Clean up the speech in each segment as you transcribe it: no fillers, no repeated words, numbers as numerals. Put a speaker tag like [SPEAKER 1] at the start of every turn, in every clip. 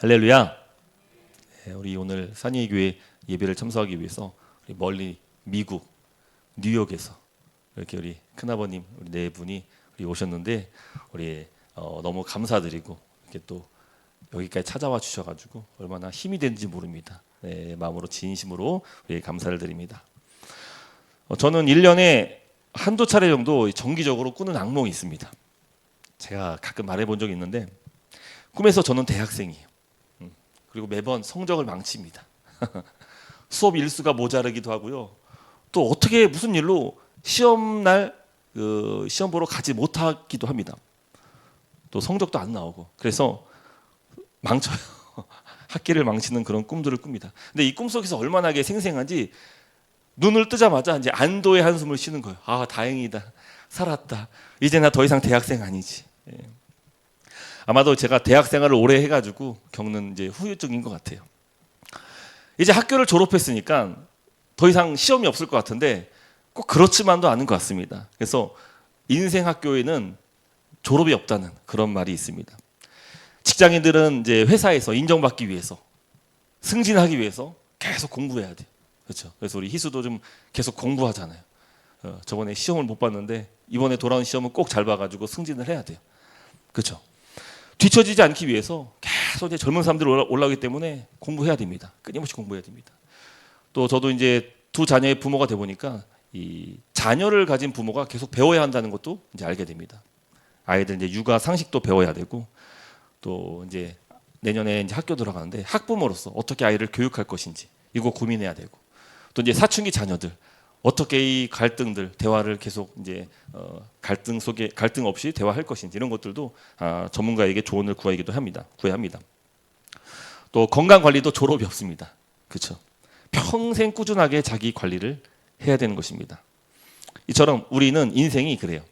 [SPEAKER 1] 할렐루야. 우리 오늘 산이교회 예배를 참석하기 위해서 우리 멀리 미국 뉴욕에서 이렇게 우리 큰아버님 우리 네 분이 우리 오셨는데 우리 너무 감사드리고 이렇게 또 여기까지 찾아와 주셔가지고 얼마나 힘이 되는지 모릅니다. 네, 마음으로 진심으로 우리 감사를 드립니다. 저는 1년에 한두 차례 정도 정기적으로 꾸는 악몽이 있습니다. 제가 가끔 말해본 적이 있는데 꿈에서 저는 대학생이에요. 그리고 매번 성적을 망칩니다. 수업 일수가 모자르기도 하고요. 또 어떻게 무슨 일로 시험날 시험 보러 가지 못하기도 합니다. 또 성적도 안 나오고 그래서 망쳐요. 학기를 망치는 그런 꿈들을 꿉니다. 근데 이 꿈속에서 얼마나 생생한지 눈을 뜨자마자 이제 안도의 한숨을 쉬는 거예요. 아, 다행이다. 살았다. 이제 나 더 이상 대학생 아니지. 예. 아마도 제가 대학 생활을 오래 해가지고 겪는 이제 후유증인 것 같아요. 이제 학교를 졸업했으니까 더 이상 시험이 없을 것 같은데 꼭 그렇지만도 않은 것 같습니다. 그래서 인생 학교에는 졸업이 없다는 그런 말이 있습니다. 직장인들은 이제 회사에서 인정받기 위해서 승진하기 위해서 계속 공부해야 돼요. 그렇죠? 그래서 우리 희수도 좀 계속 공부하잖아요. 저번에 시험을 못 봤는데 이번에 돌아온 시험은 꼭 잘 봐가지고 승진을 해야 돼요. 그렇죠? 뒤처지지 않기 위해서 계속 이제 젊은 사람들이 올라오기 때문에 공부해야 됩니다. 끊임없이 공부해야 됩니다. 또 저도 이제 두 자녀의 부모가 돼 보니까 이 자녀를 가진 부모가 계속 배워야 한다는 것도 이제 알게 됩니다. 아이들 이제 육아 상식도 배워야 되고 또 이제 내년에 이제 학교 들어가는데 학부모로서 어떻게 아이를 교육할 것인지 이거 고민해야 되고 또 이제 사춘기 자녀들 어떻게 이 갈등들 대화를 계속 이제 갈등 속에 갈등 없이 대화할 것인지 이런 것들도 전문가에게 조언을 구해야 합니다. 또 건강 관리도 졸업이 없습니다. 그렇죠? 평생 꾸준하게 자기 관리를 해야 되는 것입니다. 이처럼 우리는 인생이 그래요.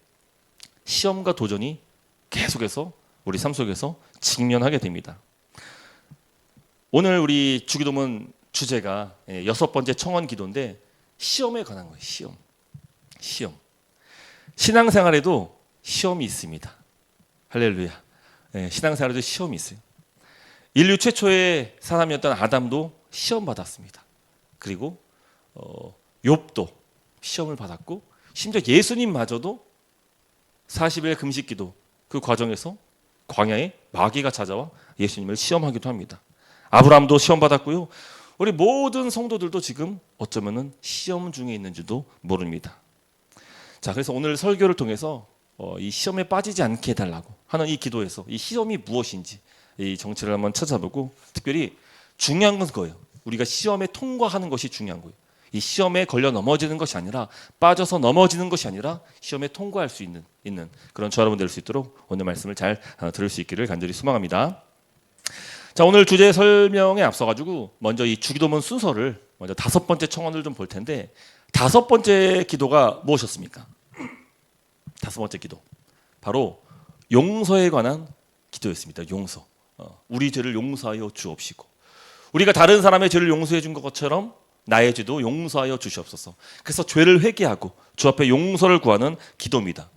[SPEAKER 1] 시험과 도전이 계속해서 우리 삶 속에서 직면하게 됩니다. 오늘 우리 주기도문 주제가 6번째 청원 기도인데 시험에 관한 거예요. 시험. 신앙생활에도 시험이 있습니다. 할렐루야. 신앙생활에도 시험이 있어요. 인류 최초의 사람이었던 아담도 시험 받았습니다. 그리고 욥도 시험을 받았고 심지어 예수님마저도 40일 금식기도 그 과정에서 광야에 마귀가 찾아와 예수님을 시험하기도 합니다. 아브라함도 시험 받았고요. 우리 모든 성도들도 지금 어쩌면은 시험 중에 있는지도 모릅니다. 자, 그래서 오늘 설교를 통해서 이 시험에 빠지지 않게 해달라고 하는 이 기도에서 이 시험이 무엇인지 이 정체를 한번 찾아보고 특별히 중요한 건 그거예요. 우리가 시험에 통과하는 것이 중요한 거예요. 이 시험에 걸려 넘어지는 것이 아니라 빠져서 넘어지는 것이 아니라 시험에 통과할 수 있는 그런 저와 여러분 될 수 있도록 오늘 말씀을 잘 들을 수 있기를 간절히 소망합니다. 자, 오늘 주제 설명에 앞서가지고 먼저 이 주기도문 순서를 먼저 5번째 청원을 좀 볼 텐데 5번째 기도가 무엇이었습니까? 5번째 기도 바로 용서에 관한 기도였습니다. 용서. 우리 죄를 용서하여 주옵시고 우리가 다른 사람의 죄를 용서해 준 것처럼 나의 죄도 용서하여 주시옵소서. 그래서 죄를 회개하고 주 앞에 용서를 구하는 기도입니다.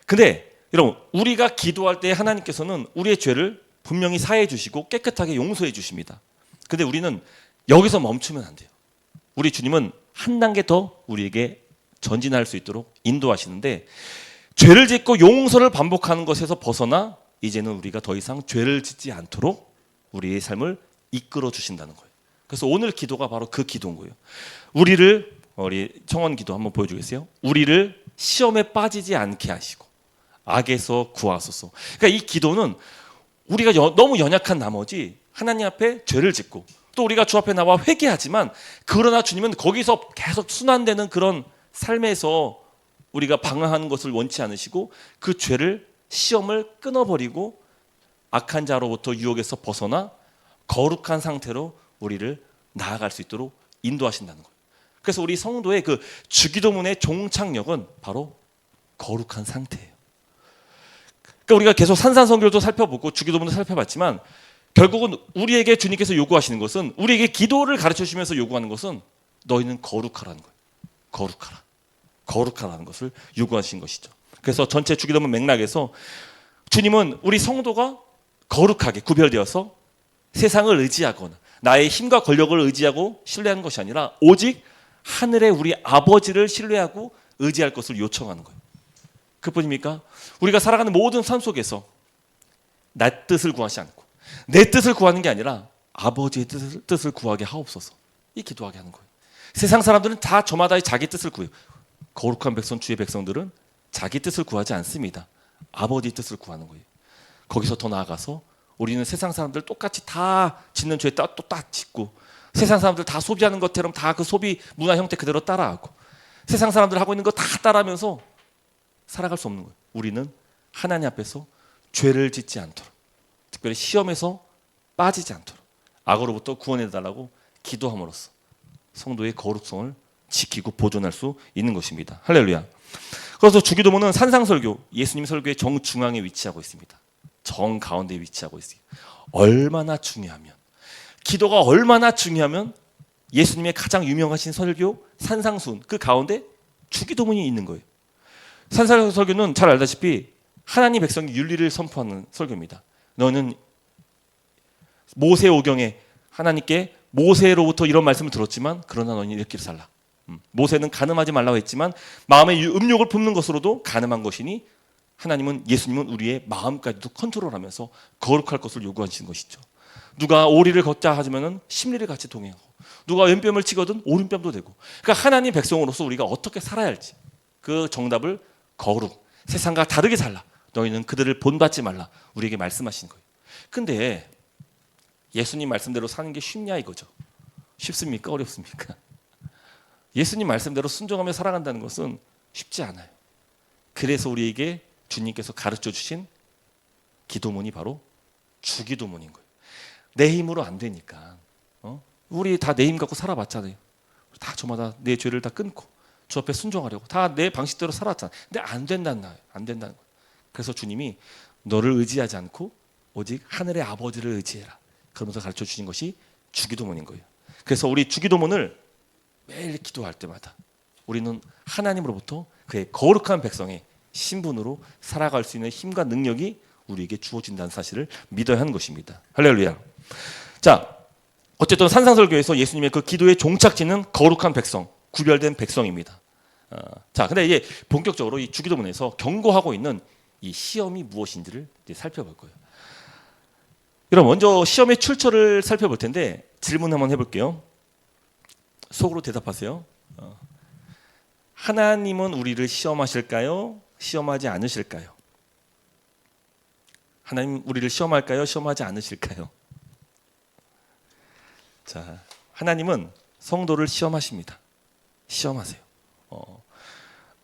[SPEAKER 1] 근데 여러분 우리가 기도할 때 하나님께서는 우리의 죄를 분명히 사해 주시고 깨끗하게 용서해 주십니다. 근데 우리는 여기서 멈추면 안 돼요. 우리 주님은 한 단계 더 우리에게 전진할 수 있도록 인도하시는데 죄를 짓고 용서를 반복하는 것에서 벗어나 이제는 우리가 더 이상 죄를 짓지 않도록 우리의 삶을 이끌어 주신다는 거예요. 그래서 오늘 기도가 바로 그 기도인 거예요. 우리 청원 기도 한번 보여주겠어요? 우리를 시험에 빠지지 않게 하시고 악에서 구하소서. 그러니까 이 기도는 우리가 너무 연약한 나머지 하나님 앞에 죄를 짓고 또 우리가 주 앞에 나와 회개하지만 그러나 주님은 거기서 계속 순환되는 그런 삶에서 우리가 방황하는 것을 원치 않으시고 그 죄를 시험을 끊어버리고 악한 자로부터 유혹에서 벗어나 거룩한 상태로 우리를 나아갈 수 있도록 인도하신다는 거예요. 그래서 우리 성도의 그 주기도문의 종착역은 바로 거룩한 상태예요. 그러니까 우리가 계속 산산성결도 살펴보고 주기도문도 살펴봤지만 결국은 우리에게 주님께서 요구하시는 것은 우리에게 기도를 가르쳐 주시면서 요구하는 것은 너희는 거룩하라는 거예요. 거룩하라는 것을 요구하신 것이죠. 그래서 전체 주기도문 맥락에서 주님은 우리 성도가 거룩하게 구별되어서 세상을 의지하거나 나의 힘과 권력을 의지하고 신뢰하는 것이 아니라 오직 하늘의 우리 아버지를 신뢰하고 의지할 것을 요청하는 거예요. 그뿐입니까? 우리가 살아가는 모든 삶 속에서 내 뜻을 구하지 않고 내 뜻을 구하는 게 아니라 아버지의 뜻을 구하게 하옵소서, 이 기도하게 하는 거예요. 세상 사람들은 다 저마다의 자기 뜻을 구해요. 거룩한 백성, 주의 백성들은 자기 뜻을 구하지 않습니다. 아버지 뜻을 구하는 거예요. 거기서 더 나아가서 우리는 세상 사람들 똑같이 다 짓는 죄 또 딱 짓고, 세상 사람들 다 소비하는 것처럼 다 그 소비 문화 형태 그대로 따라하고, 세상 사람들 하고 있는 거 다 따라하면서 살아갈 수 없는 거예요. 우리는 하나님 앞에서 죄를 짓지 않도록, 특별히 시험에서 빠지지 않도록 악으로부터 구원해달라고 기도함으로써 성도의 거룩성을 지키고 보존할 수 있는 것입니다. 할렐루야. 그래서 주기도문은 산상설교, 예수님 설교의 정중앙에 위치하고 있습니다. 정 가운데에 위치하고 있어요. 얼마나 중요하면, 기도가 얼마나 중요하면 예수님의 가장 유명하신 설교 산상순 그 가운데 주기도문이 있는 거예요. 산상설교는 잘 알다시피 하나님 백성이 윤리를 선포하는 설교입니다. 너는 모세오경에 하나님께 모세로부터 이런 말씀을 들었지만 그러나 너는 이렇게 살라. 모세는 가늠하지 말라고 했지만 마음의 음욕을 품는 것으로도 가늠한 것이니 하나님은, 예수님은 우리의 마음까지도 컨트롤하면서 거룩할 것을 요구하시는 것이죠. 누가 오리를 걷자 하면은 심리를 같이 동행하고, 누가 왼뺨을 치거든 오른뺨도 되고, 그러니까 하나님 백성으로서 우리가 어떻게 살아야 할지 그 정답을 거룩, 세상과 다르게 살라. 너희는 그들을 본받지 말라. 우리에게 말씀하신 거예요. 근데 예수님 말씀대로 사는 게 쉽냐 이거죠. 쉽습니까? 어렵습니까? 예수님 말씀대로 순종하며 살아간다는 것은 쉽지 않아요. 그래서 우리에게 주님께서 가르쳐 주신 기도문이 바로 주기도문인 거예요. 내 힘으로 안 되니까. 우리 다 내 힘 갖고 살아봤잖아요. 다 저마다 내 죄를 다 끊고 주 앞에 순종하려고 다 내 방식대로 살았잖아요. 근데 안 된다는 거예요. 안 된다는 거예요. 그래서 주님이 너를 의지하지 않고 오직 하늘의 아버지를 의지해라, 그러면서 가르쳐 주신 것이 주기도문인 거예요. 그래서 우리 주기도문을 매일 기도할 때마다 우리는 하나님으로부터 그의 거룩한 백성의 신분으로 살아갈 수 있는 힘과 능력이 우리에게 주어진다는 사실을 믿어야 하는 것입니다. 할렐루야. 자, 어쨌든 산상설교에서 예수님의 그 기도의 종착지는 거룩한 백성, 구별된 백성입니다. 자, 근데 이제 본격적으로 이 주기도문에서 경고하고 있는 이 시험이 무엇인지를 이제 살펴볼 거예요. 여러분, 먼저 시험의 출처를 살펴볼 텐데 질문 한번 해볼게요. 속으로 대답하세요. 하나님은 우리를 시험하실까요? 시험하지 않으실까요? 하나님 우리를 시험할까요? 시험하지 않으실까요? 자, 하나님은 성도를 시험하십니다. 시험하세요.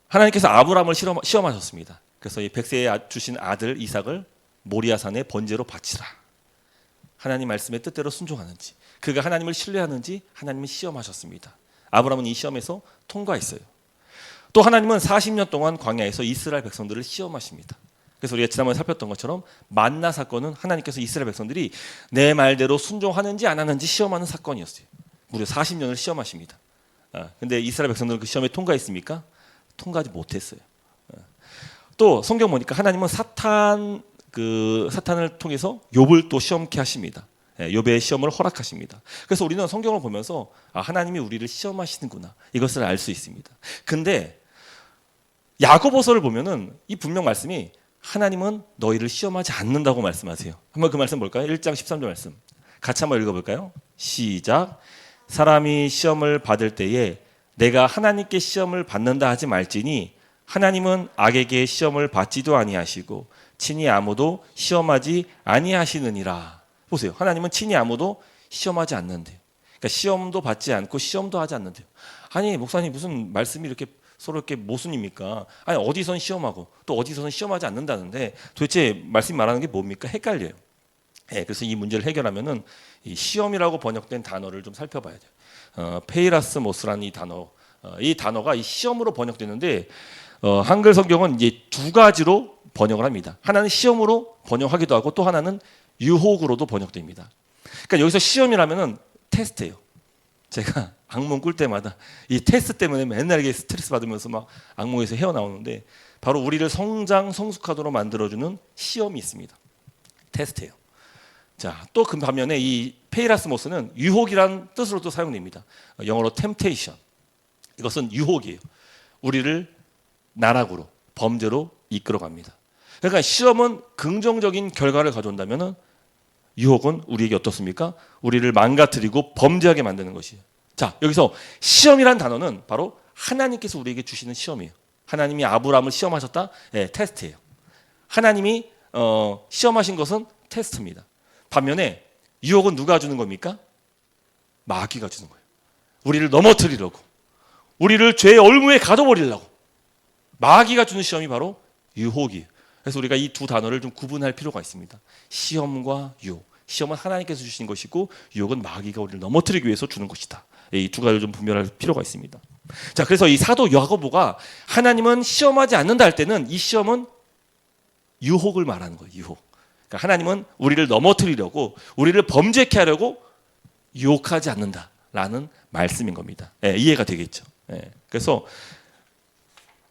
[SPEAKER 1] 하나님께서 아브라함을 시험하셨습니다. 그래서 이 백세에 주신 아들 이삭을 모리아산에 번제로 바치라. 하나님 말씀의 뜻대로 순종하는지, 그가 하나님을 신뢰하는지 하나님은 시험하셨습니다. 아브라함은 이 시험에서 통과했어요. 또 하나님은 40년 동안 광야에서 이스라엘 백성들을 시험하십니다. 그래서 우리가 지난번에 살폈던 것처럼 만나 사건은 하나님께서 이스라엘 백성들이 내 말대로 순종하는지 안 하는지 시험하는 사건이었어요. 무려 40년을 시험하십니다. 근데 이스라엘 백성들은 그 시험에 통과했습니까? 통과하지 못했어요. 또 성경 보니까 하나님은 사탄을 통해서 욥을 또 시험케 하십니다. 욥의 시험을 허락하십니다. 그래서 우리는 성경을 보면서 하나님이 우리를 시험하시는구나, 이것을 알 수 있습니다. 근데 야고보서를 보면은 이 분명 말씀이 하나님은 너희를 시험하지 않는다고 말씀하세요. 한번 그 말씀 볼까요? 1장 13절 말씀 같이 한번 읽어볼까요? 시작. 사람이 시험을 받을 때에 내가 하나님께 시험을 받는다 하지 말지니 하나님은 악에게 시험을 받지도 아니하시고 친히 아무도 시험하지 아니하시느니라. 보세요. 하나님은 친히 아무도 시험하지 않는데요. 그러니까 시험도 받지 않고 시험도 하지 않는데요. 아니 목사님 무슨 말씀이 이렇게 서로 이렇게 모순입니까? 아니 어디선 시험하고 또 어디서는 시험하지 않는다는데 도대체 말씀이 말하는 게 뭡니까? 헷갈려요. 그래서 이 문제를 해결하면은 이 시험이라고 번역된 단어를 좀 살펴봐야 돼요. 페이라스모스라는 이 단어가 이 시험으로 번역되는데 한글 성경은 이제 두 가지로 번역을 합니다. 하나는 시험으로 번역하기도 하고 또 하나는 유혹으로도 번역됩니다. 그러니까 여기서 시험이라면은 테스트예요. 제가 악몽 꿀 때마다 이 테스트 때문에 맨날 이게 스트레스 받으면서 막 악몽에서 헤어나오는데 바로 우리를 성장 성숙하도록 만들어주는 시험이 있습니다. 테스트예요. 자, 또 그 반면에 이 페이라스모스는 유혹이란 뜻으로도 사용됩니다. 영어로 temptation. 이것은 유혹이에요. 우리를 나락으로, 범죄로 이끌어갑니다. 그러니까 시험은 긍정적인 결과를 가져온다면 유혹은 우리에게 어떻습니까? 우리를 망가뜨리고 범죄하게 만드는 것이에요. 자, 여기서 시험이란 단어는 바로 하나님께서 우리에게 주시는 시험이에요. 하나님이 아브라함을 시험하셨다? 네, 테스트예요. 하나님이 시험하신 것은 테스트입니다. 반면에 유혹은 누가 주는 겁니까? 마귀가 주는 거예요. 우리를 넘어뜨리려고, 우리를 죄의 얼무에 가둬버리려고 마귀가 주는 시험이 바로 유혹이에요. 그래서 우리가 이 두 단어를 좀 구분할 필요가 있습니다. 시험과 유혹. 시험은 하나님께서 주신 것이고 유혹은 마귀가 우리를 넘어뜨리기 위해서 주는 것이다. 이 두 가지를 좀 분별할 필요가 있습니다. 자, 그래서 이 사도 야고보가 하나님은 시험하지 않는다 할 때는 이 시험은 유혹을 말하는 거예요. 유혹. 그러니까 하나님은 우리를 넘어뜨리려고, 우리를 범죄케 하려고 유혹하지 않는다라는 말씀인 겁니다. 예, 이해가 되겠죠. 예, 그래서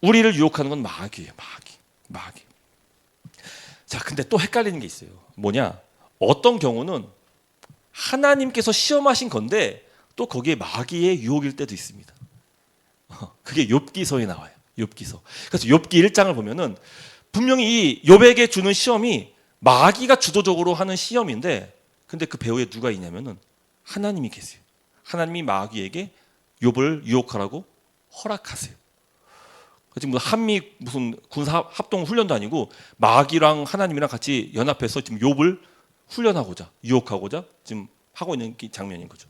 [SPEAKER 1] 우리를 유혹하는 건 마귀예요. 마귀. 자, 근데 또 헷갈리는 게 있어요. 뭐냐? 어떤 경우는 하나님께서 시험하신 건데 또 거기에 마귀의 유혹일 때도 있습니다. 그게 욥기서에 나와요. 욥기서. 그래서 욥기 1장을 보면은 분명히 이 욥에게 주는 시험이 마귀가 주도적으로 하는 시험인데, 근데 그 배후에 누가 있냐면은 하나님이 계세요. 하나님이 마귀에게 욥을 유혹하라고 허락하세요. 지금 한미 무슨 군사 합동 훈련도 아니고 마귀랑 하나님이랑 같이 연합해서 지금 욥을 훈련하고자, 유혹하고자 지금 하고 있는 장면인 거죠.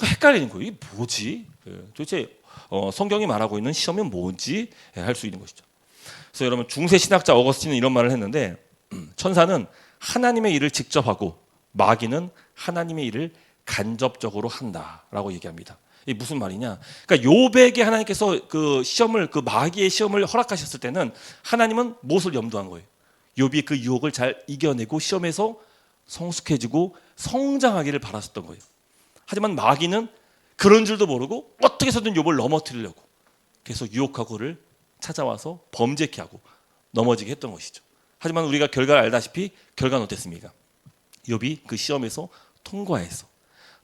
[SPEAKER 1] 헷갈리는 거예요. 이게 뭐지? 도대체 성경이 말하고 있는 시험이 뭔지 할 수 있는 것이죠. 그래서 여러분, 중세 신학자 어거스틴은 이런 말을 했는데, 천사는 하나님의 일을 직접 하고 마귀는 하나님의 일을 간접적으로 한다라고 얘기합니다. 이게 무슨 말이냐? 그러니까 욥에게 하나님께서 그 시험을, 그 마귀의 시험을 허락하셨을 때는 하나님은 무엇을 염두한 거예요? 욥이 그 유혹을 잘 이겨내고 시험에서 성숙해지고 성장하기를 바라셨던 거예요. 하지만 마귀는 그런 줄도 모르고 어떻게 해서든 욥을 넘어뜨리려고 계속 유혹하고 그를 찾아와서 범죄케 하고 넘어지게 했던 것이죠. 하지만 우리가 결과를 알다시피 결과는 어땠습니까? 욥이 그 시험에서 통과해서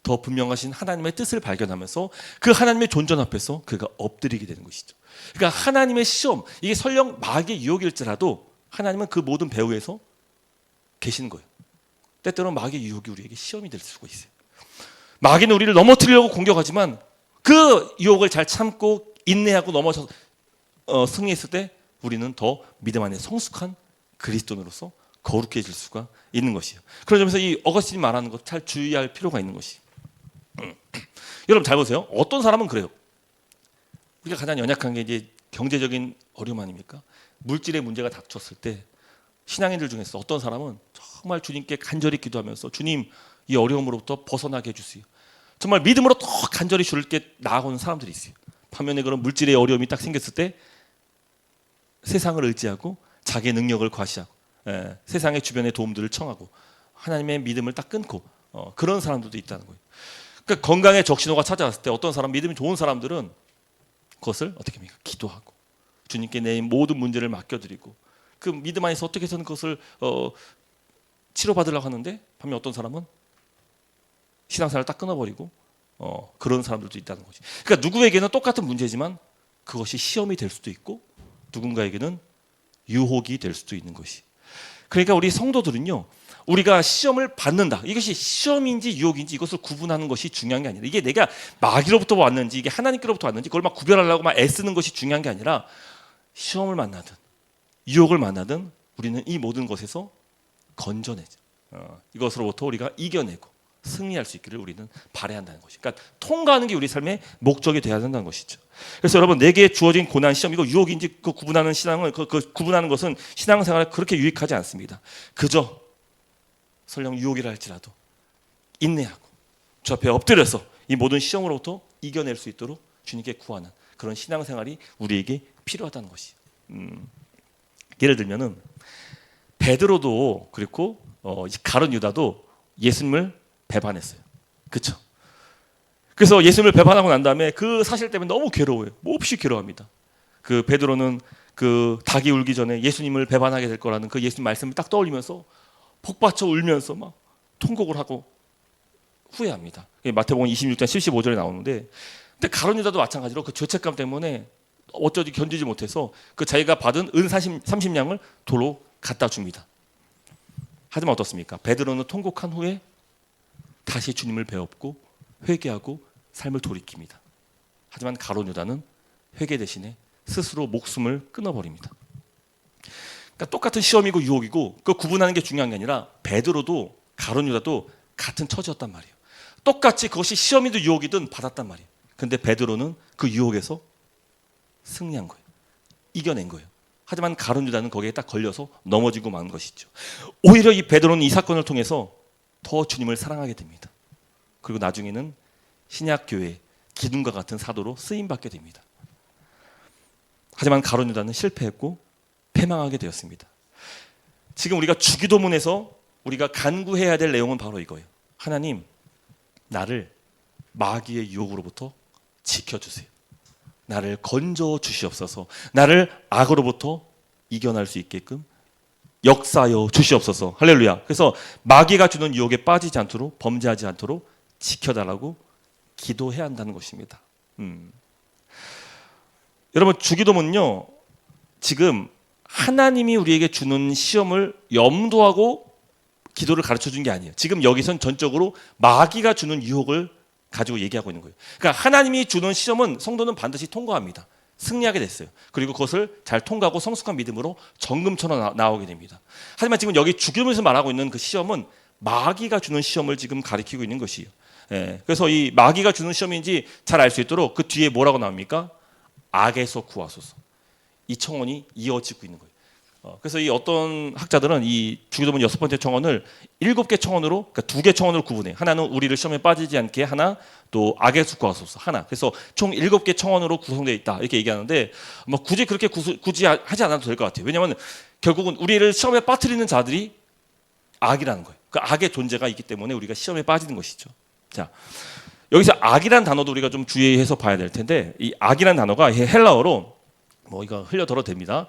[SPEAKER 1] 더 분명하신 하나님의 뜻을 발견하면서 그 하나님의 존전 앞에서 그가 엎드리게 되는 것이죠. 그러니까 하나님의 시험, 이게 설령 마귀의 유혹일지라도 하나님은 그 모든 배후에서 계시는 거예요. 때때로는 마귀의 유혹이 우리에게 시험이 될 수가 있어요. 마귀는 우리를 넘어뜨리려고 공격하지만 그 유혹을 잘 참고 인내하고 넘어져서 승리했을 때 우리는 더 믿음 안에 성숙한 그리스도인으로서 거룩해질 수가 있는 것이에요. 그런 점에서 이 어거스틴이 말하는 것 잘 주의할 필요가 있는 것이. 여러분 잘 보세요. 어떤 사람은 그래요. 우리가 가장 연약한 게 이제 경제적인 어려움 아닙니까? 물질의 문제가 닥쳤을 때 신앙인들 중에서 어떤 사람은 정말 주님께 간절히 기도하면서 주님, 이 어려움으로부터 벗어나게 해주세요. 정말 믿음으로 더 간절히 주님께 나아오는 사람들이 있어요. 반면에 그런 물질의 어려움이 딱 생겼을 때 세상을 의지하고 자기의 능력을 과시하고 세상의 주변의 도움들을 청하고 하나님의 믿음을 딱 끊고 그런 사람들도 있다는 거예요. 그러니까 건강에 적신호가 찾아왔을 때 어떤 사람, 믿음이 좋은 사람들은 그것을 어떻게 합니까? 기도하고 주님께 내 모든 문제를 맡겨드리고 그 믿음 안에서 어떻게 해서는 그것을 치료받으려고 하는데, 반면 어떤 사람은 신앙생활을 딱 끊어버리고 그런 사람들도 있다는 거지. 그러니까 누구에게는 똑같은 문제지만 그것이 시험이 될 수도 있고 누군가에게는 유혹이 될 수도 있는 것이. 그러니까 우리 성도들은요, 우리가 시험을 받는다, 이것이 시험인지 유혹인지 이것을 구분하는 것이 중요한 게 아니라, 이게 내가 마귀로부터 왔는지 이게 하나님께로부터 왔는지 그걸 막 구별하려고 막 애쓰는 것이 중요한 게 아니라, 시험을 만나든 유혹을 만나든 우리는 이 모든 것에서 건져내죠. 이것으로부터 우리가 이겨내고 승리할 수 있기를 우리는 바라한다는 것이. 그러니까 통과하는 게 우리 삶의 목적이 되어야 된다는 것이죠. 그래서 여러분, 내게 주어진 고난, 시험, 이거 유혹인지 그 구분하는 신앙을 그 구분하는 것은 신앙생활에 그렇게 유익하지 않습니다. 그저 설령 유혹이라 할지라도 인내하고 주 앞에 엎드려서 이 모든 시험으로부터 이겨낼 수 있도록 주님께 구하는 그런 신앙생활이 우리에게 필요하다는 것이. 예를 들면은 베드로도 그렇고 가룟 유다도 예수님을 배반했어요. 그렇죠? 그래서 예수님을 배반하고 난 다음에 그 사실 때문에 너무 괴로워요. 몹시 괴로워합니다. 그 베드로는 그 닭이 울기 전에 예수님을 배반하게 될 거라는 그 예수님 말씀을 딱 떠올리면서 복받쳐 울면서 막 통곡을 하고 후회합니다. 마태복음 26장 75절에 나오는데, 근데 가룟 유다도 마찬가지로 그 죄책감 때문에 어쩌지 견디지 못해서 그 자기가 받은 은 30냥을 도로 갖다 줍니다. 하지만 어떻습니까? 베드로는 통곡한 후에 다시 주님을 배웠고 회개하고 삶을 돌이킵니다. 하지만 가룟 유다는 회개 대신에 스스로 목숨을 끊어버립니다. 그러니까 똑같은 시험이고 유혹이고 그 구분하는 게 중요한 게 아니라 베드로도 가룟 유다도 같은 처지였단 말이에요. 똑같이 그것이 시험이든 유혹이든 받았단 말이에요. 근데 베드로는 그 유혹에서 승리한 거예요. 이겨낸 거예요. 하지만 가룟 유다는 거기에 딱 걸려서 넘어지고 만 것이죠. 오히려 이 베드로는 이 사건을 통해서 더 주님을 사랑하게 됩니다. 그리고 나중에는 신약 교회 기둥과 같은 사도로 쓰임 받게 됩니다. 하지만 가룟 유다는 실패했고 패망하게 되었습니다. 지금 우리가 주기도문에서 우리가 간구해야 될 내용은 바로 이거예요. 하나님, 나를 마귀의 유혹으로부터 지켜주세요. 나를 건져 주시옵소서. 나를 악으로부터 이겨낼 수 있게끔 역사하여 주시옵소서. 할렐루야. 그래서 마귀가 주는 유혹에 빠지지 않도록, 범죄하지 않도록 지켜달라고 기도해야 한다는 것입니다. 여러분, 주기도문은요, 지금 하나님이 우리에게 주는 시험을 염두하고 기도를 가르쳐 준 게 아니에요. 지금 여기선 전적으로 마귀가 주는 유혹을 가지고 얘기하고 있는 거예요. 그러니까 하나님이 주는 시험은 성도는 반드시 통과합니다. 승리하게 됐어요. 그리고 그것을 잘 통과하고 성숙한 믿음으로 정금처럼 나오게 됩니다. 하지만 지금 여기 주기도문에서 말하고 있는 그 시험은 마귀가 주는 시험을 지금 가리키고 있는 것이에요. 그래서 이 마귀가 주는 시험인지 잘 알 수 있도록 그 뒤에 뭐라고 나옵니까? 악에서 구하소서. 이 청원이 이어지고 있는 거예요. 그래서 이 어떤 학자들은 이 주기도문 6번째 청원을 7개 청원으로, 그러니까 2개 청원으로 구분해요. 하나는 우리를 시험에 빠지지 않게 하나, 또 악에서 구하소서 하나. 그래서 총 7개 청원으로 구성되어 있다 이렇게 얘기하는데, 뭐 굳이 그렇게 굳이 하지 않아도 될 것 같아요. 왜냐하면 결국은 우리를 시험에 빠뜨리는 자들이 악이라는 거예요. 그 악의 존재가 있기 때문에 우리가 시험에 빠지는 것이죠. 자, 여기서 악이라는 단어도 우리가 좀 주의해서 봐야 될 텐데, 이 악이라는 단어가 헬라어로 뭐 이거 흘려들어도 됩니다.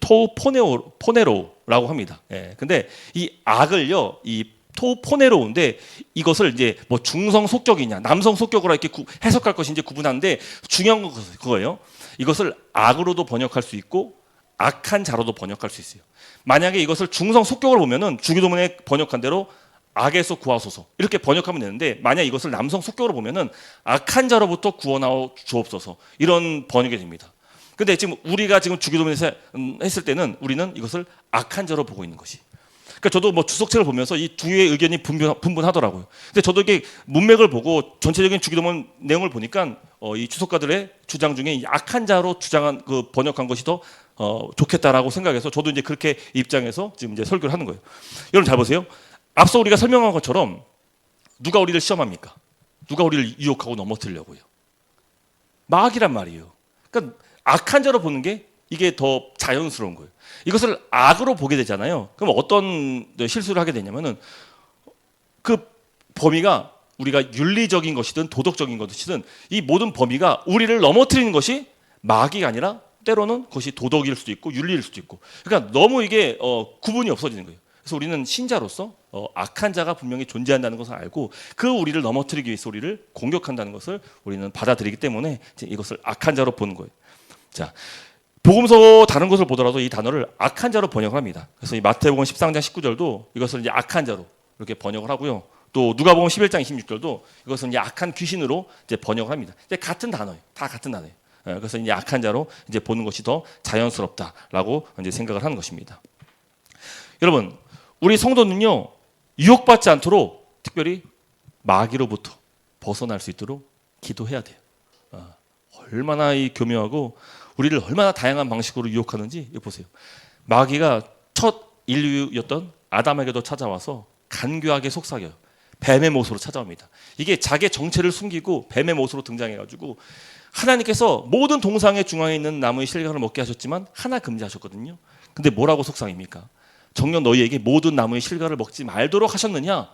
[SPEAKER 1] 토포네로라고 합니다. 근데 이 악을요, 이 토포네로인데 이것을 이제 뭐 중성 속격이냐, 남성 속격으로 이렇게 해석할 것인지 구분하는데 중요한 건 그거예요. 이것을 악으로도 번역할 수 있고 악한 자로도 번역할 수 있어요. 만약에 이것을 중성 속격으로 보면은 주기도문에 번역한 대로 악에서 구하소서 이렇게 번역하면 되는데, 만약 이것을 남성 속격으로 보면은 악한 자로부터 구원하여 주옵소서 이런 번역이 됩니다. 근데 지금 우리가 지금 주기도문에서 했을 때는 우리는 이것을 악한 자로 보고 있는 것이. 그러니까 저도 뭐 주석책을 보면서 이 두 개의 의견이 분분하더라고요. 근데 저도 이게 문맥을 보고 전체적인 주기도문 내용을 보니까 이 주석가들의 주장 중에 악한 자로 주장한 그 번역한 것이 더 좋겠다라고 생각해서 저도 이제 그렇게 입장해서 지금 이제 설교를 하는 거예요. 여러분 잘 보세요. 앞서 우리가 설명한 것처럼 누가 우리를 시험합니까? 누가 우리를 유혹하고 넘어뜨리려고요? 마귀란 말이에요. 그러니까 악한 자로 보는 게 이게 더 자연스러운 거예요. 이것을 악으로 보게 되잖아요. 그럼 어떤 실수를 하게 되냐면은 그 범위가 우리가 윤리적인 것이든 도덕적인 것이든 이 모든 범위가 우리를 넘어뜨리는 것이 마귀가 아니라 때로는 그것이 도덕일 수도 있고 윤리일 수도 있고, 그러니까 너무 이게 구분이 없어지는 거예요. 그래서 우리는 신자로서 악한 자가 분명히 존재한다는 것을 알고 그 우리를 넘어뜨리기 위해서 우리를 공격한다는 것을 우리는 받아들이기 때문에 이것을 악한 자로 보는 거예요. 자, 복음서 다른 것을 보더라도 이 단어를 악한 자로 번역을 합니다. 그래서 이 마태복음 13장 19절도 이것을 이제 악한 자로 이렇게 번역을 하고요. 또 누가복음 11장 26절도 이것은 이제 악한 귀신으로 이제 번역을 합니다. 이제 같은 단어예요. 다 같은 단어예요. 그래서 이제 악한 자로 이제 보는 것이 더 자연스럽다라고 이제 생각을 하는 것입니다. 여러분, 우리 성도는요, 유혹받지 않도록 특별히 마귀로부터 벗어날 수 있도록 기도해야 돼요. 얼마나 이 교묘하고 우리를 얼마나 다양한 방식으로 유혹하는지 보세요. 마귀가 첫 인류였던 아담에게도 찾아와서 간교하게 속삭여요. 뱀의 모습으로 찾아옵니다. 이게 자기의 정체를 숨기고 뱀의 모습으로 등장해가지고 하나님께서 모든 동상의 중앙에 있는 나무의 실과를 먹게 하셨지만 하나 금지하셨거든요. 근데 뭐라고 속삭입니까? 정녕 너희에게 모든 나무의 실과를 먹지 말도록 하셨느냐?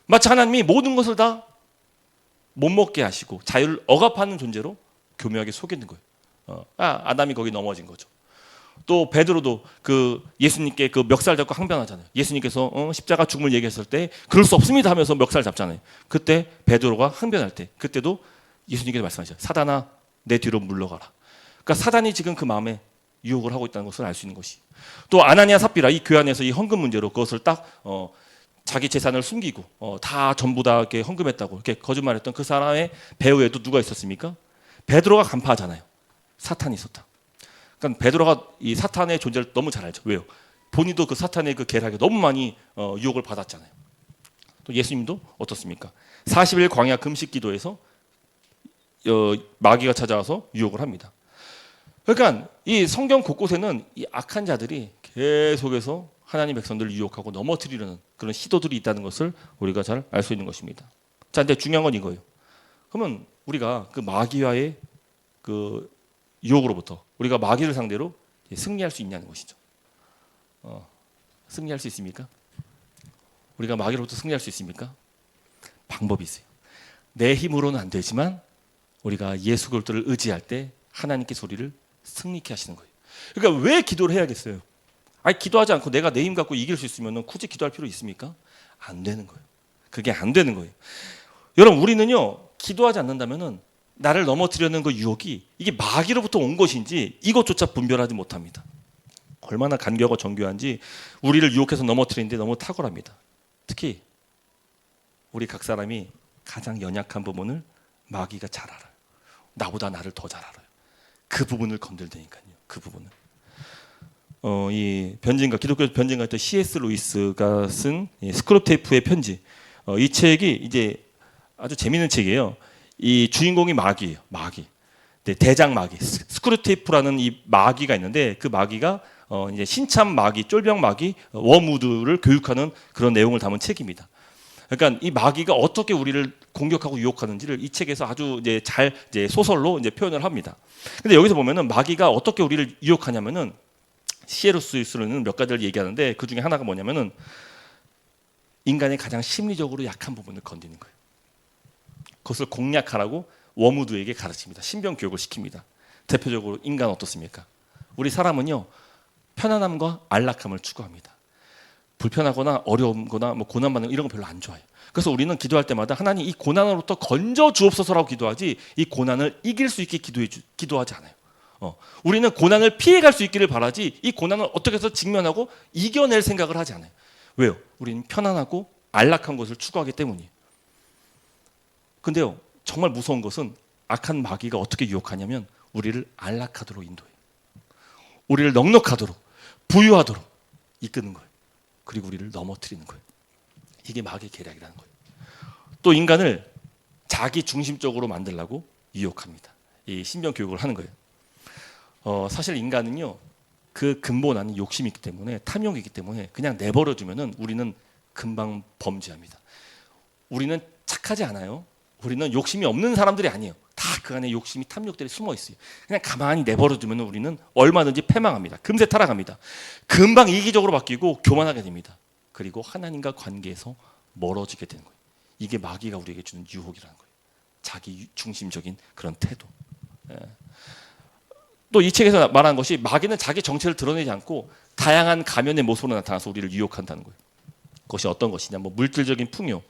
[SPEAKER 1] 마치 하나님이 모든 것을 다 못 먹게 하시고 자유를 억압하는 존재로 교묘하게 속이는 거예요. 아담이 거기 넘어진 거죠. 또 베드로도 그 예수님께 그 멱살 잡고 항변하잖아요. 예수님께서 십자가 죽음을 얘기했을 때 그럴 수 없습니다 하면서 멱살 잡잖아요. 그때 베드로가 항변할 때 그때도 예수님께서 말씀하시죠. 사단아 내 뒤로 물러가라. 그러니까 사단이 지금 그 마음에 유혹을 하고 있다는 것을 알 수 있는 것이. 또 아나니아 삽비라 이 교회 안에서 이 헌금 문제로 그것을 딱 자기 재산을 숨기고 다 전부 다 이렇게 헌금했다고 이렇게 거짓말했던 그 사람의 배후에도 누가 있었습니까? 베드로가 간파하잖아요. 사탄이 있었다. 그러니까 베드로가 이 사탄의 존재를 너무 잘 알죠. 왜요? 본인도 그 사탄의 그 계략에 너무 많이 유혹을 받았잖아요. 또 예수님도 어떻습니까? 40일 광야 금식 기도에서 마귀가 찾아와서 유혹을 합니다. 그러니까 이 성경 곳곳에는 이 악한 자들이 계속해서 하나님 백성들을 유혹하고 넘어뜨리려는 그런 시도들이 있다는 것을 우리가 잘 알 수 있는 것입니다. 자, 근데 중요한 건 이거예요. 그러면 우리가 그 마귀와의 그 유혹으로부터 우리가 마귀를 상대로 승리할 수 있냐는 것이죠. 승리할 수 있습니까? 우리가 마귀로부터 승리할 수 있습니까? 방법이 있어요. 내 힘으로는 안 되지만 우리가 예수 그리스도를 의지할 때 하나님께 소리를 승리케 하시는 거예요. 그러니까 왜 기도를 해야겠어요? 아니 기도하지 않고 내가 내 힘 갖고 이길 수 있으면 굳이 기도할 필요 있습니까? 안 되는 거예요. 그게 안 되는 거예요. 여러분 우리는요 기도하지 않는다면은 나를 넘어뜨리려는 그 유혹이 이게 마귀로부터 온 것인지 이것조차 분별하지 못합니다. 얼마나 간교하고 정교한지 우리를 유혹해서 넘어뜨리는데 너무 탁월합니다. 특히 우리 각 사람이 가장 연약한 부분을 마귀가 잘 알아요. 나보다 나를 더 잘 알아요. 그 부분을 건들다니까요. 그 부분을. 이 변진가 기독교 변진가 때 C.S. 루이스가 쓴 스크루테이프의 편지. 이 책이 이제 아주 재미있는 책이에요. 이 주인공이 마귀예요. 마귀. 네, 대장 마귀. 스크루테이프라는 이 마귀가 있는데 그 마귀가 이제 신참 마귀, 쫄병 마귀, 워무드를 교육하는 그런 내용을 담은 책입니다. 그러니까 이 마귀가 어떻게 우리를 공격하고 유혹하는지를 이 책에서 아주 이제 잘 이제 소설로 이제 표현을 합니다. 근데 여기서 보면은 마귀가 어떻게 우리를 유혹하냐면은 C.S. 루이스는 몇 가지를 얘기하는데 그 중에 하나가 뭐냐면은 인간의 가장 심리적으로 약한 부분을 건드는 거예요. 그것을 공략하라고 워무드에게 가르칩니다. 신병 교육을 시킵니다. 대표적으로 인간 어떻습니까? 우리 사람은요 편안함과 안락함을 추구합니다. 불편하거나 어려움거나 뭐 고난받는 이런 거 별로 안 좋아해요. 그래서 우리는 기도할 때마다 하나님 이 고난으로부터 건져 주옵소서라고 기도하지 이 고난을 이길 수 있게 기도하지 않아요. 우리는 고난을 피해갈 수 있기를 바라지 이 고난을 어떻게 해서 직면하고 이겨낼 생각을 하지 않아요. 왜요? 우리는 편안하고 안락한 것을 추구하기 때문이에요. 근데요 정말 무서운 것은 악한 마귀가 어떻게 유혹하냐면 우리를 안락하도록 인도해요. 우리를 넉넉하도록 부유하도록 이끄는 거예요. 그리고 우리를 넘어뜨리는 거예요. 이게 마귀의 계략이라는 거예요. 또 인간을 자기 중심적으로 만들려고 유혹합니다. 이 신병 교육을 하는 거예요. 사실 인간은요 그 근본 안에 욕심이 있기 때문에 탐욕이 있기 때문에 그냥 내버려 두면은 우리는 금방 범죄합니다. 우리는 착하지 않아요. 우리는 욕심이 없는 사람들이 아니에요. 다 그 안에 욕심이 탐욕들이 숨어 있어요. 그냥 가만히 내버려 두면 우리는 얼마든지 패망합니다. 금세 타락합니다. 금방 이기적으로 바뀌고 교만하게 됩니다. 그리고 하나님과 관계에서 멀어지게 되는 거예요. 이게 마귀가 우리에게 주는 유혹이라는 거예요. 자기 중심적인 그런 태도. 또 이 책에서 말하는 것이 마귀는 자기 정체를 드러내지 않고 다양한 가면의 모습으로 나타나서 우리를 유혹한다는 거예요. 그것이 어떤 것이냐, 뭐 물질적인 풍요,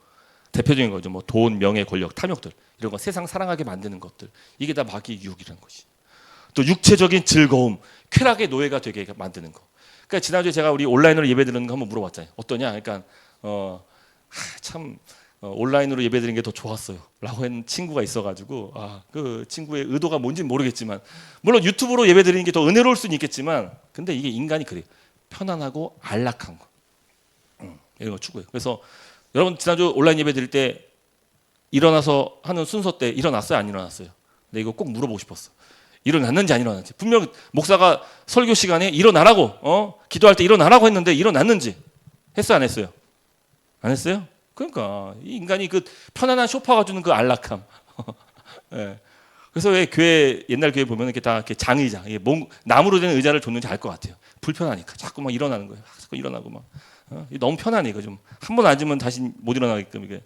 [SPEAKER 1] 대표적인 거죠. 뭐 돈, 명예, 권력, 탐욕들 이런 거 세상 사랑하게 만드는 것들 이게 다 마귀의 유혹이라는 것이. 또 육체적인 즐거움, 쾌락의 노예가 되게 만드는 거. 그러니까 지난주에 제가 우리 온라인으로 예배드리는 거 한번 물어봤잖아요. 어떠냐? 그러니까 참 온라인으로 예배드리는 게 더 좋았어요라고 한 친구가 있어가지고 그 친구의 의도가 뭔지는 모르겠지만 물론 유튜브로 예배드리는 게 더 은혜로울 수는 있겠지만 근데 이게 인간이 그래요. 편안하고 안락한 거 이런 거 추구해요. 그래서 여러분 지난주 온라인 예배 드릴 때 일어나서 하는 순서 때 일어났어요? 안 일어났어요? 근데 이거 꼭 물어보고 싶었어. 일어났는지 안 일어났는지. 분명 목사가 설교 시간에 일어나라고 기도할 때 일어나라고 했는데 일어났는지 했어요? 안 했어요? 안 했어요? 그러니까 이 인간이 그 편안한 소파가 주는 그 안락함. 네. 그래서 왜 교회 옛날 교회 보면 이렇게 다 이렇게 장의자, 나무로 된 의자를 줬는지 알 것 같아요. 불편하니까 자꾸 막 일어나는 거예요. 자꾸 일어나고 막. 너무 편하네 이거 좀. 한 번 앉으면 다시 못 일어나게끔 이게.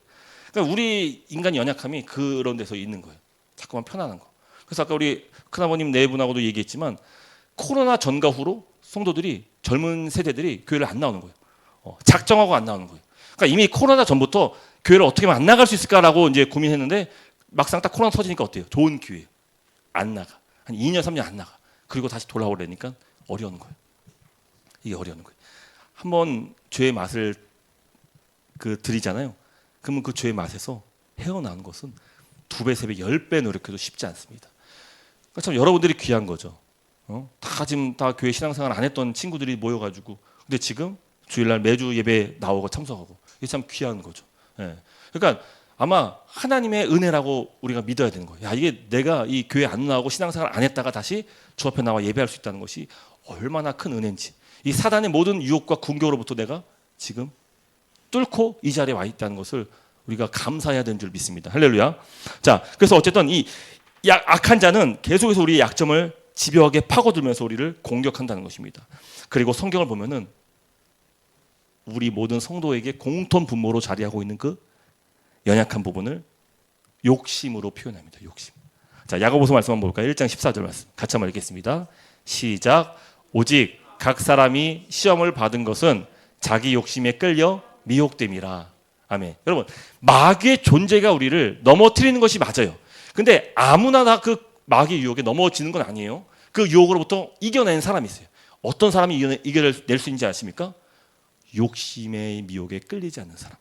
[SPEAKER 1] 그러니까 우리 인간의 연약함이 그런 데서 있는 거예요. 자꾸만 편안한 거. 그래서 아까 우리 큰아버님 네 분하고도 얘기했지만 코로나 전과 후로 성도들이 젊은 세대들이 교회를 안 나오는 거예요. 작정하고 안 나오는 거예요. 그러니까 이미 코로나 전부터 교회를 어떻게 하면 안 나갈 수 있을까라고 이제 고민했는데 막상 딱 코로나 터지니까 어때요? 좋은 기회예요. 안 나가. 한 2년 3년 안 나가. 그리고 다시 돌아오려니까 어려운 거예요. 이게 어려운 거예요. 한번 죄의 맛을 들이잖아요. 그러면 그 죄의 맛에서 헤어나는 것은 2배, 3배, 10배 노력해도 쉽지 않습니다. 그러니까 참 여러분들이 귀한 거죠. 다 지금 다 교회 신앙생활 안 했던 친구들이 모여가지고 근데 지금 주일날 매주 예배 나오고 참석하고 이게 참 귀한 거죠. 예. 그러니까 아마 하나님의 은혜라고 우리가 믿어야 되는 거예요. 야, 이게 내가 이 교회 안 나오고 신앙생활 안 했다가 다시 주 앞에 나와 예배할 수 있다는 것이 얼마나 큰 은혜인지, 이 사단의 모든 유혹과 궁격으로부터 내가 지금 뚫고 이 자리에 와 있다는 것을 우리가 감사해야 되는 줄 믿습니다. 할렐루야. 자, 그래서 어쨌든 이 악한 자는 계속해서 우리의 약점을 집요하게 파고들면서 우리를 공격한다는 것입니다. 그리고 성경을 보면은 우리 모든 성도에게 공통 분모로 자리하고 있는 그 연약한 부분을 욕심으로 표현합니다. 욕심. 자, 야고보서 말씀 한번 볼까요? 1장 14절 말씀 같이 한번 읽겠습니다. 시작. 오직 각 사람이 시험을 받은 것은 자기 욕심에 끌려 미혹됨이라. 아멘. 여러분, 마귀의 존재가 우리를 넘어뜨리는 것이 맞아요. 근데 아무나 다 그 마귀의 유혹에 넘어지는 건 아니에요. 그 유혹으로부터 이겨낸 사람이 있어요. 어떤 사람이 이겨낼 수 있는지 아십니까? 욕심의 미혹에 끌리지 않는 사람.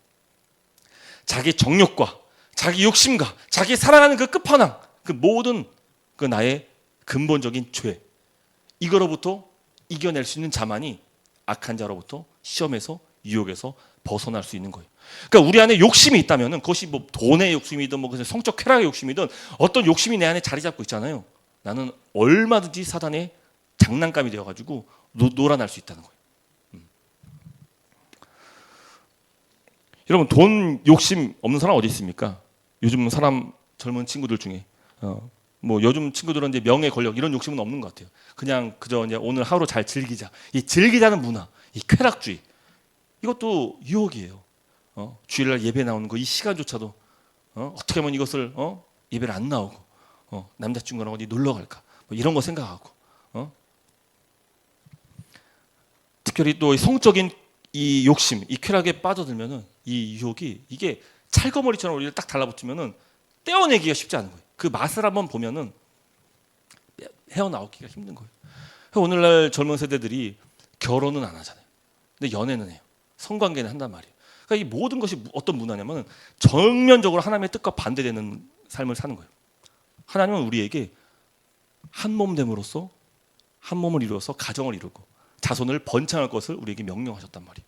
[SPEAKER 1] 자기 정욕과 자기 욕심과 자기 사랑하는 그 끝판왕, 그 모든 그 나의 근본적인 죄, 이거로부터 이겨낼 수 있는 자만이 악한 자로부터 시험에서 유혹에서 벗어날 수 있는 거예요. 그러니까 우리 안에 욕심이 있다면은 그것이 뭐 돈의 욕심이든 뭐 성적 쾌락의 욕심이든 어떤 욕심이 내 안에 자리 잡고 있잖아요. 나는 얼마든지 사단의 장난감이 되어가지고 놀아날 수 있다는 거예요. 여러분, 돈 욕심 없는 사람 어디 있습니까? 요즘 사람 젊은 친구들 중에 뭐 요즘 친구들은 이제 명예 권력 이런 욕심은 없는 것 같아요. 그냥 그저 이제 오늘 하루 잘 즐기자. 이 즐기자는 문화, 이 쾌락주의, 이것도 유혹이에요. 주일날 예배 나오는 거 이 시간조차도 어떻게 하면 이것을 예배를 안 나오고 남자친구랑 어디 놀러 갈까 뭐 이런 거 생각하고 특별히 또 성적인 이 욕심, 이 쾌락에 빠져들면은 이 유혹이 이게 찰거머리처럼 우리를 딱 달라붙으면은 떼어내기가 쉽지 않은 거예요. 그 맛을 한번 보면은 헤어나오기가 힘든 거예요. 오늘날 젊은 세대들이 결혼은 안 하잖아요. 근데 연애는 해요. 성관계는 한단 말이에요. 그러니까 이 모든 것이 어떤 문화냐면 정면적으로 하나님의 뜻과 반대되는 삶을 사는 거예요. 하나님은 우리에게 한 몸 됨으로써 한 몸을 이루어서 가정을 이루고 자손을 번창할 것을 우리에게 명령하셨단 말이에요.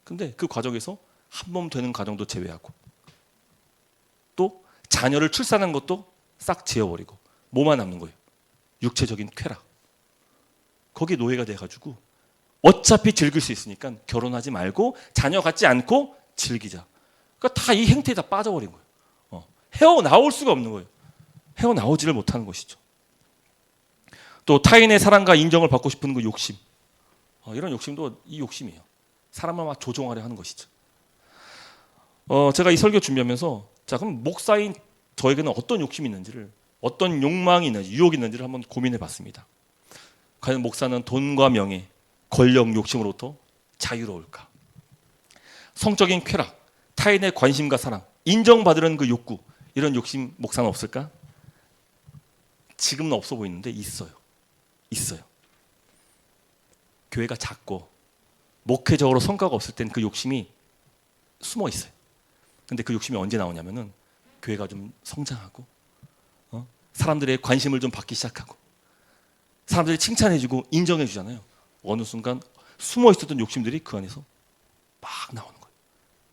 [SPEAKER 1] 근데 그 과정에서 한 몸 되는 가정도 제외하고 또 자녀를 출산한 것도 싹 지워버리고 뭐만 남는 거예요? 육체적인 쾌락. 거기에 노예가 돼가지고 어차피 즐길 수 있으니까 결혼하지 말고 자녀 갖지 않고 즐기자. 그러니까 다 이 행태에 다 빠져버린 거예요. 헤어나올 수가 없는 거예요. 헤어나오지를 못하는 것이죠. 또 타인의 사랑과 인정을 받고 싶은 그 욕심. 이런 욕심도 이 욕심이에요. 사람을 막 조종하려 하는 것이죠. 제가 이 설교 준비하면서 자, 그럼 목사인 저에게는 어떤 욕심이 있는지를, 어떤 욕망이 있는지, 유혹이 있는지를 한번 고민해 봤습니다. 과연 목사는 돈과 명예, 권력 욕심으로부터 자유로울까? 성적인 쾌락, 타인의 관심과 사랑, 인정받으려는 그 욕구, 이런 욕심 목사는 없을까? 지금은 없어 보이는데 있어요. 교회가 작고 목회적으로 성과가 없을 땐 그 욕심이 숨어 있어요. 근데 그 욕심이 언제 나오냐면은 교회가 좀 성장하고 사람들의 관심을 좀 받기 시작하고 사람들이 칭찬해주고 인정해주잖아요. 어느 순간 숨어 있었던 욕심들이 그 안에서 막 나오는 거예요.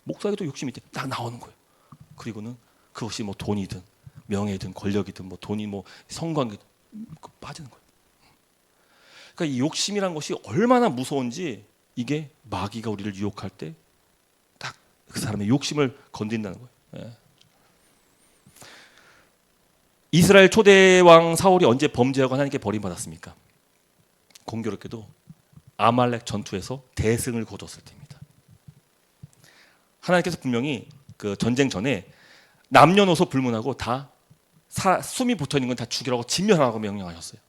[SPEAKER 1] 목사에게도 욕심이 있대. 딱 나오는 거예요. 그리고는 그것이 뭐 돈이든 명예든 권력이든 뭐 돈이 뭐 성관계든 빠지는 거예요. 그러니까 이 욕심이란 것이 얼마나 무서운지, 이게 마귀가 우리를 유혹할 때 딱 그 사람의 욕심을 건드린다는 거예요. 예. 이스라엘 초대 왕 사울이 언제 범죄하고 하나님께 버림받았습니까? 공교롭게도 아말렉 전투에서 대승을 거뒀을 때입니다. 하나님께서 분명히 그 전쟁 전에 남녀노소 불문하고 다 숨이 붙어 있는 건 다 죽이라고 진멸하라고 명령하셨어요.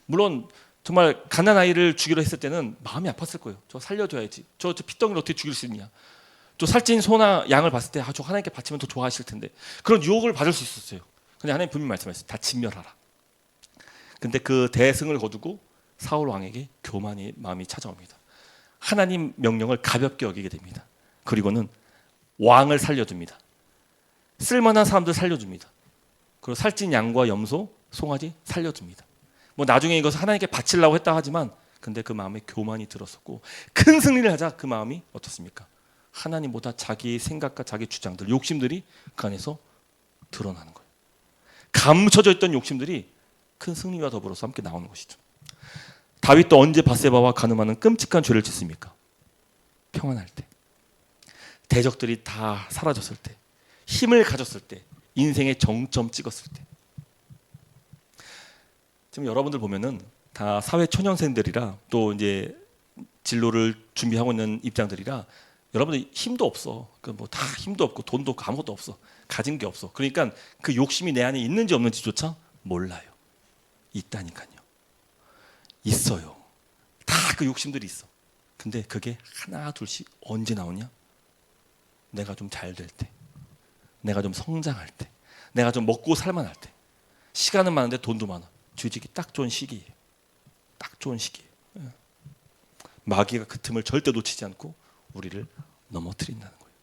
[SPEAKER 1] 물론 정말 가난 아이를 죽이려 했을 때는 마음이 아팠을 거예요. 저 살려줘야지. 저 핏덩이를 어떻게 죽일 수 있냐. 또 살찐 소나 양을 봤을 때 저 하나님께 바치면 더 좋아하실 텐데 그런 유혹을 받을 수 있었어요. 근데 하나님 분명히 말씀하셨어요. 다 진멸하라. 근데 그 대승을 거두고 사울 왕에게 교만의 마음이 찾아옵니다. 하나님 명령을 가볍게 여기게 됩니다. 그리고는 왕을 살려줍니다. 쓸만한 사람들 살려줍니다. 그리고 살찐 양과 염소, 송아지 살려줍니다. 뭐 나중에 이것을 하나님께 바치려고 했다 하지만 근데 그 마음에 교만이 들었었고 큰 승리를 하자 그 마음이 어떻습니까? 하나님보다 자기의 생각과 자기 주장들, 욕심들이 그 안에서 드러나는 거예요. 감춰져 있던 욕심들이 큰 승리와 더불어서 함께 나오는 것이죠. 다윗도 언제 밧세바와 가늠하는 끔찍한 죄를 짓습니까? 평안할 때, 대적들이 다 사라졌을 때, 힘을 가졌을 때, 인생의 정점 찍었을 때. 지금 여러분들 보면은 다 사회 초년생들이라 또 이제 진로를 준비하고 있는 입장들이라 여러분들 힘도 없어. 그 뭐 다 힘도 없고 돈도 없고 아무것도 없어. 가진 게 없어. 그러니까 그 욕심이 내 안에 있는지 없는지조차 몰라요. 있다니까요. 있어요. 다 그 욕심들이 있어. 근데 그게 하나 둘씩 언제 나오냐? 내가 좀 잘 될 때, 내가 좀 성장할 때, 내가 좀 먹고 살만할 때. 시간은 많은데 돈도 많아. 주직이 딱 좋은 시기예요. 딱 좋은 시기예요. 마귀가 그 틈을 절대 놓치지 않고 우리를 넘어뜨린다는 거예요.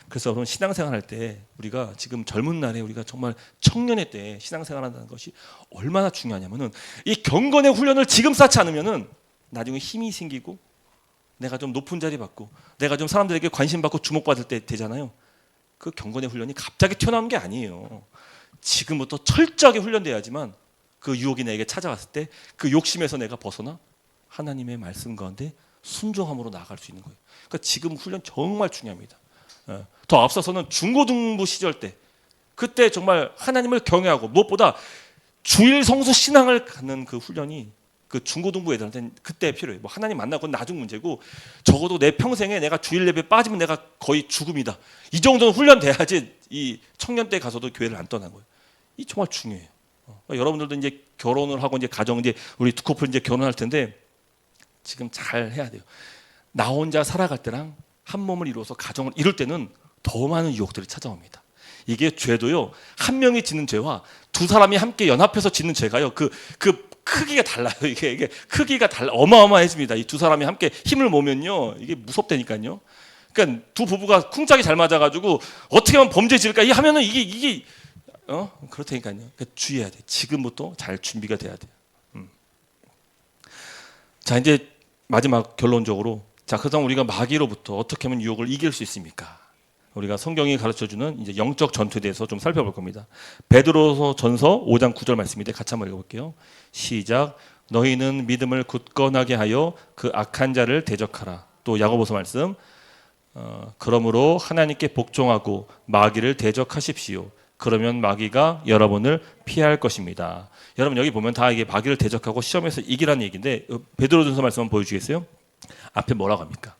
[SPEAKER 1] 그래서 여러분 신앙생활 할 때 우리가 지금 젊은 날에 우리가 정말 청년의 때 신앙생활한다는 것이 얼마나 중요하냐면은 이 경건의 훈련을 지금 쌓지 않으면은 나중에 힘이 생기고 내가 좀 높은 자리 받고 내가 좀 사람들에게 관심 받고 주목받을 때 되잖아요. 그 경건의 훈련이 갑자기 튀어나오는 게 아니에요. 지금부터 철저하게 훈련돼야지만 그 유혹이 내게 찾아왔을 때 그 욕심에서 내가 벗어나 하나님의 말씀 가운데 순종함으로 나아갈 수 있는 거예요. 그러니까 지금 훈련 정말 중요합니다. 더 앞서서는 중고등부 시절 때 그때 정말 하나님을 경외하고 무엇보다 주일 성수 신앙을 갖는 그 훈련이 그 중고등부 애들한테는 그때 필요해요. 뭐 하나님 만나고 나중 문제고 적어도 내 평생에 내가 주일 예배 빠지면 내가 거의 죽음이다. 이 정도는 훈련돼야지 이 청년 때 가서도 교회를 안 떠난 거예요. 이 정말 중요해요. 여러분들도 이제 결혼을 하고 이제 가정 이제 우리 두 커플 이제 결혼할 텐데 지금 잘 해야 돼요. 나 혼자 살아갈 때랑 한 몸을 이루어서 가정을 이룰 때는 더 많은 유혹들이 찾아옵니다. 이게 죄도요. 한 명이 짓는 죄와 두 사람이 함께 연합해서 짓는 죄가요. 그 크기가 달라요. 이게 크기가 어마어마해집니다. 이 두 사람이 함께 힘을 모으면요. 이게 무섭다니까요. 그러니까 두 부부가 쿵짝이 잘 맞아가지고 어떻게 하면 범죄 지을까? 이 하면은 이게 그렇다니까요. 그러니까 주의해야 돼. 지금부터 잘 준비가 돼야 돼요. 자 이제 마지막 결론적으로 자 그렇다면 우리가 마귀로부터 어떻게 하면 유혹을 이길 수 있습니까? 우리가 성경이 가르쳐주는 이제 영적 전투에 대해서 좀 살펴볼 겁니다. 베드로서 전서 5장 9절 말씀인데 같이 한번 읽어볼게요. 시작. 너희는 믿음을 굳건하게 하여 그 악한 자를 대적하라. 또 야고보서 말씀. 그러므로 하나님께 복종하고 마귀를 대적하십시오. 그러면 마귀가 여러분을 피할 것입니다. 여러분 여기 보면 다 이게 마귀를 대적하고 시험에서 이기라는 얘기인데 베드로전서 말씀 한번 보여주겠어요? 앞에 뭐라고 합니까?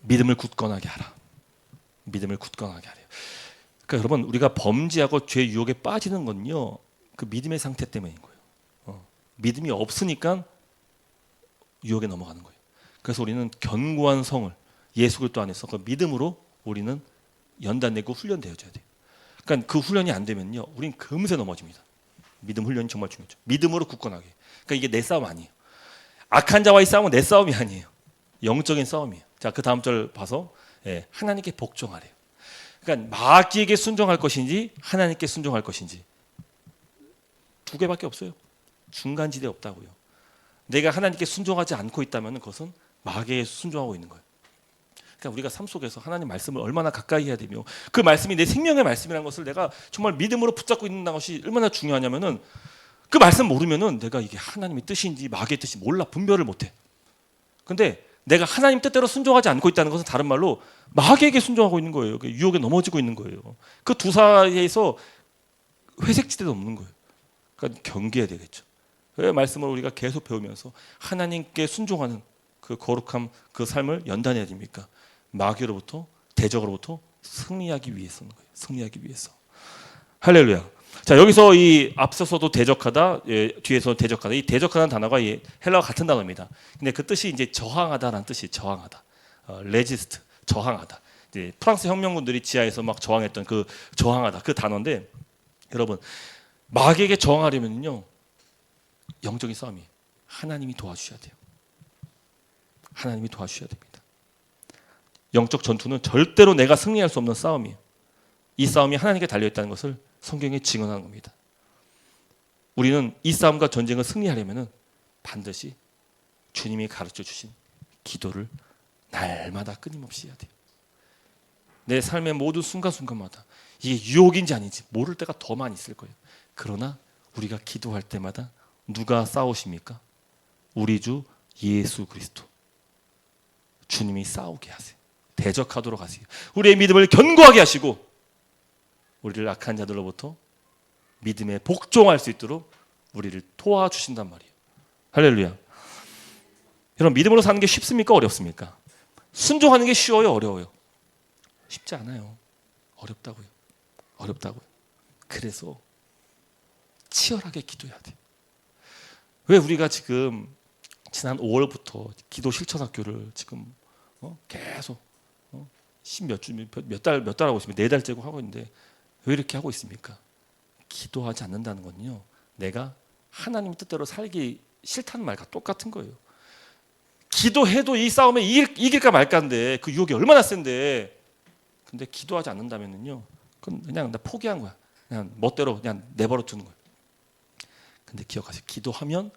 [SPEAKER 1] 믿음을 굳건하게 하라. 믿음을 굳건하게 하래요. 그러니까 여러분 우리가 범죄하고 죄 유혹에 빠지는 건요 그 믿음의 상태 때문인 거예요. 믿음이 없으니까 유혹에 넘어가는 거예요. 그래서 우리는 견고한 성을 예수 그리스도 안에서 그 믿음으로 우리는 연단내고 훈련되어져야 돼요. 그러니까 그 훈련이 안 되면요 우린 금세 넘어집니다. 믿음 훈련이 정말 중요하죠. 믿음으로 굳건하게. 그러니까 이게 내 싸움 아니에요. 악한 자와의 싸움은 내 싸움이 아니에요. 영적인 싸움이에요. 자, 그 다음 절 봐서 하나님께 복종하래요. 그러니까 마귀에게 순종할 것인지 하나님께 순종할 것인지 두 개밖에 없어요. 중간지대 없다고요. 내가 하나님께 순종하지 않고 있다면 그것은 마귀에 순종하고 있는 거예요. 그러니까 우리가 삶 속에서 하나님 말씀을 얼마나 가까이 해야 되며 그 말씀이 내 생명의 말씀이라는 것을 내가 정말 믿음으로 붙잡고 있는 것이 얼마나 중요하냐면은 그 말씀 모르면은 내가 이게 하나님의 뜻인지 마귀의 뜻인지 몰라 분별을 못해. 근데 내가 하나님 뜻대로 순종하지 않고 있다는 것은 다른 말로 마귀에게 순종하고 있는 거예요. 유혹에 넘어지고 있는 거예요. 그 두 사이에서 회색지대도 없는 거예요. 그러니까 경계해야 되겠죠. 그 말씀을 우리가 계속 배우면서 하나님께 순종하는 그 거룩함 그 삶을 연단해야 됩니까? 마귀로부터 대적으로부터 승리하기 위해서는 거예요. 승리하기 위해서. 할렐루야. 자, 여기서 이 앞서서도 대적하다, 뒤에서 대적하다. 이 대적하다는 단어가 이 헬라어 같은 단어입니다. 근데 그 뜻이 이제 저항하다라는 뜻이 저항하다. 레지스트, 저항하다. 이제 프랑스 혁명군들이 지하에서 막 저항했던 그 저항하다 그 단어인데, 여러분 마귀에게 저항하려면요 영적인 싸움이 하나님이 도와주셔야 돼요. 하나님이 도와주셔야 됩니다. 영적 전투는 절대로 내가 승리할 수 없는 싸움이에요. 이 싸움이 하나님께 달려있다는 것을 성경에 증언하는 겁니다. 우리는 이 싸움과 전쟁을 승리하려면 반드시 주님이 가르쳐 주신 기도를 날마다 끊임없이 해야 돼요. 내 삶의 모든 순간순간마다 이게 유혹인지 아닌지 모를 때가 더 많이 있을 거예요. 그러나 우리가 기도할 때마다 누가 싸우십니까? 우리 주 예수 그리스도. 주님이 싸우게 하세요. 대적하도록 하세요. 우리의 믿음을 견고하게 하시고 우리를 악한 자들로부터 믿음에 복종할 수 있도록 우리를 도와주신단 말이에요. 할렐루야. 여러분 믿음으로 사는 게 쉽습니까? 어렵습니까? 순종하는 게 쉬워요? 어려워요? 쉽지 않아요. 어렵다고요. 어렵다고요. 그래서 치열하게 기도해야 돼요. 왜 우리가 지금 지난 5월부터 기도 실천학교를 지금 계속 몇 달 하고 있습니다. 4달째고 하고 있는데 왜 이렇게 하고 있습니까? 기도하지 않는다는 건요, 내가 하나님 뜻대로 살기 싫다는 말과 똑같은 거예요. 기도해도 이 싸움에 이길까 말까인데 그 유혹이 얼마나 센데, 근데 기도하지 않는다면요, 그냥 나 포기한 거야. 그냥 멋대로 그냥 내버려 두는 거예요. 근데 기억하세요. 기도하면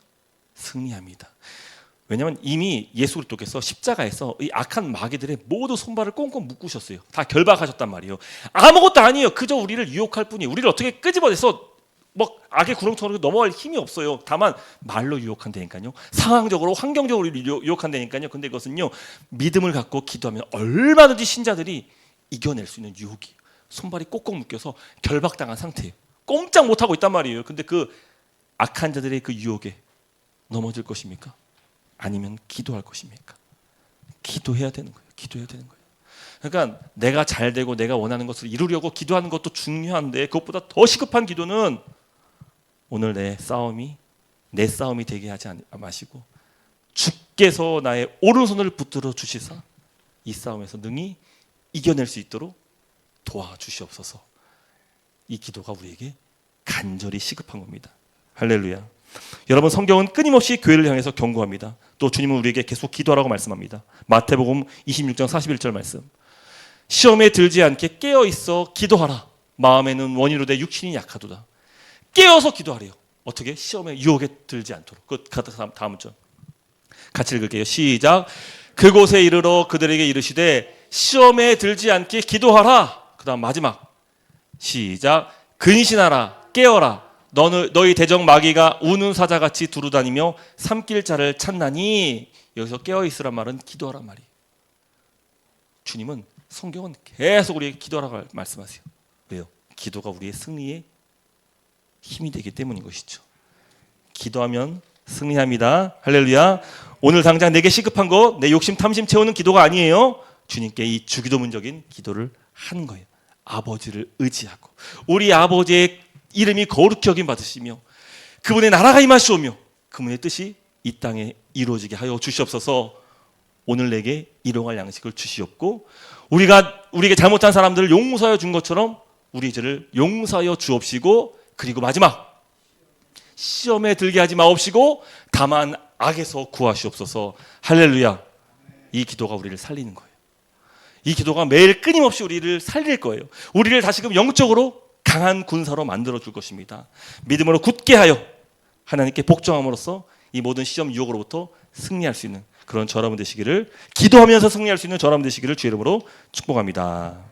[SPEAKER 1] 승리합니다. 왜냐하면 이미 예수 그리스도께서 십자가에서 이 악한 마귀들의 모두 손발을 꽁꽁 묶으셨어요. 다 결박하셨단 말이에요. 아무것도 아니에요. 그저 우리를 유혹할 뿐이에요. 우리를 어떻게 끄집어내서 뭐 악의 구렁텅이로 넘어갈 힘이 없어요. 다만 말로 유혹한다니까요. 상황적으로 환경적으로 유혹한다니까요. 근데 그것은요, 믿음을 갖고 기도하면 얼마든지 신자들이 이겨낼 수 있는 유혹이에요. 손발이 꼭꼭 묶여서 결박당한 상태예요. 꼼짝 못하고 있단 말이에요. 근데 그 악한 자들의 그 유혹에 넘어질 것입니까? 아니면 기도할 것입니까? 기도해야 되는 거예요. 기도해야 되는 거예요. 그러니까 내가 잘 되고 내가 원하는 것을 이루려고 기도하는 것도 중요한데, 그것보다 더 시급한 기도는 오늘 내 싸움이 되게 하지 마시고 주께서 나의 오른손을 붙들어 주시사 이 싸움에서 능히 이겨낼 수 있도록 도와주시옵소서. 이 기도가 우리에게 간절히 시급한 겁니다. 할렐루야. 여러분, 성경은 끊임없이 교회를 향해서 경고합니다. 또 주님은 우리에게 계속 기도하라고 말씀합니다. 마태복음 26장 41절 말씀. 시험에 들지 않게 깨어있어 기도하라. 마음에는 원이로 돼 육신이 약하도다. 깨어서 기도하래요. 어떻게? 시험에 유혹에 들지 않도록. 그 다음 절 같이 읽을게요. 시작. 그곳에 이르러 그들에게 이르시되 시험에 들지 않게 기도하라. 그 다음 마지막 시작. 근신하라. 깨어라. 너희 대적 마귀가 우는 사자같이 두루다니며 삼킬 자를 찾나니. 여기서 깨어있으란 말은 기도하란 말이에요. 주님은, 성경은 계속 우리에게 기도하라고 말씀하세요. 왜요? 기도가 우리의 승리의 힘이 되기 때문인 것이죠. 기도하면 승리합니다. 할렐루야. 오늘 당장 내게 시급한 거, 내 욕심 탐심 채우는 기도가 아니에요. 주님께 이 주기도문적인 기도를 하는 거예요. 아버지를 의지하고 우리 아버지의 이름이 거룩히 여김 받으시며 그분의 나라가 임하시오며 그분의 뜻이 이 땅에 이루어지게 하여 주시옵소서. 오늘 내게 일용할 양식을 주시옵고 우리에게 잘못한 사람들을 용서하여 준 것처럼 우리 죄를 용서하여 주옵시고, 그리고 마지막 시험에 들게 하지 마옵시고 다만 악에서 구하시옵소서. 할렐루야. 이 기도가 우리를 살리는 거예요. 이 기도가 매일 끊임없이 우리를 살릴 거예요. 우리를 다시금 영적으로 강한 군사로 만들어 줄 것입니다. 믿음으로 굳게 하여 하나님께 복종함으로써 이 모든 시험 유혹으로부터 승리할 수 있는 그런 저여러분 되시기를, 기도하면서 승리할 수 있는 저여러분 되시기를 주의 이름으로 축복합니다.